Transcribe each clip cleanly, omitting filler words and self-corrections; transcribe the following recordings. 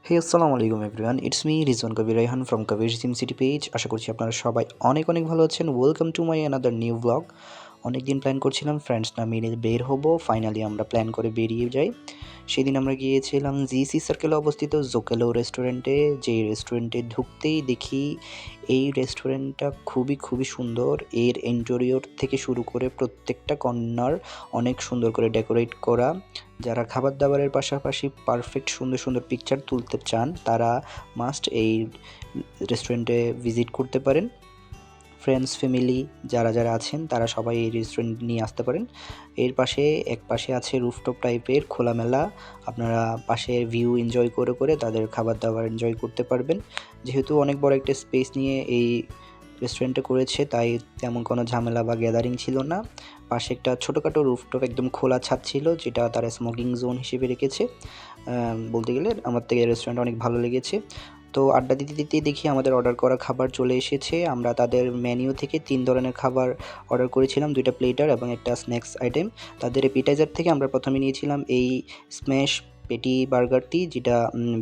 হে আসসালামু আলাইকুম everyone, it's me Rizwan Kabir Raihan from Kabir gym city page. আশা করছি আপনারা সবাই অনেক অনেক ভালো আছেন। Welcome to my another new blog. অনেক দিন প্ল্যান করছিলাম ফ্রেন্ডসরা মিলে বের হব, ফাইনালি আমরা প্ল্যান করে বেরিয়ে যাই। সেদিন আমরা গিয়েছিলাম জিসি সার্কেলে অবস্থিত জোকেলো রেস্টুরেন্টে। যে রেস্টুরেন্টে ঢুকতেই দেখি এই রেস্টুরেন্টটা খুবই খুবই সুন্দর। এর ইন্টেরিয়র থেকে শুরু করে প্রত্যেকটা কর্নার অনেক সুন্দর করে ডেকোরেট করা। যারা খাবার দাবারের পাশাপাশি পারফেক্ট সুন্দর সুন্দর পিকচার তুলতে চান তারা মাস্ট এই রেস্টুরেন্টে ভিজিট করতে পারেন। ফ্রেন্ডস ফ্যামিলি যারা যারা আছেন তারা সবাই এই রেস্টুরেন্ট নিয়ে আসতে পারেন। এর পাশে এক পাশে আছে রুফটপ টাইপের খোলামেলা, আপনারা পাশে ভিউ এনজয় করে করে তাদের খাবার দাবার এনজয় করতে পারবেন। যেহেতু অনেক বড় একটা স্পেস নিয়ে এই রেস্টুরেন্টে করেছে তাই তেমন কোনো ঝামেলা বা গ্যাদারিং ছিল না। পাশে একটা ছোটোখাটো রুফটপ একদম খোলা ছাদ ছিল, যেটা তারা স্মোকিং জোন হিসেবে রেখেছে। বলতে গেলে আমার থেকে রেস্টুরেন্ট অনেক ভালো লেগেছে। তো আড্ডা দিতে দিতেই দেখি আমাদের অর্ডার করা খাবার চলে এসেছে। আমরা তাদের মেনিউ থেকে 3 ধরনের খাবার অর্ডার করেছিলাম, 2টা প্লেটার এবং একটা স্ন্যাক্স আইটেম। তাদের এপিটাইজার থেকে আমরা প্রথমে নিয়েছিলাম এই স্ম্যাশ পেটি বার্গারটি, যেটা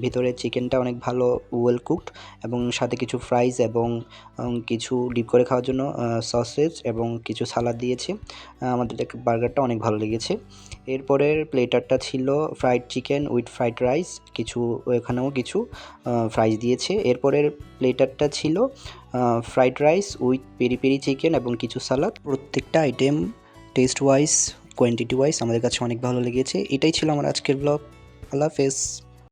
ভিতরে চিকেনটা অনেক ভালো ওয়েল কুকড এবং সাথে কিছু ফ্রাইজ এবং কিছু ডিপ করে খাওয়ার জন্য সসেজ এবং কিছু সালাদ দিয়েছে। আমাদের বার্গারটা অনেক ভালো লেগেছে। এরপরের প্লেটারটা ছিল fried chicken with fried rice, কিছু এখানেও কিছু ফ্রাইজ দিয়েছে। এরপরের প্লেটারটা ছিল fried rice with peri peri chicken এবং কিছু সালাদ। প্রত্যেকটা item taste wise quantity wise আমাদের কাছে অনেক ভালো লেগেছে। এটাই ছিল আমার আজকের ব্লগ। আল্লাহ হাফেজ।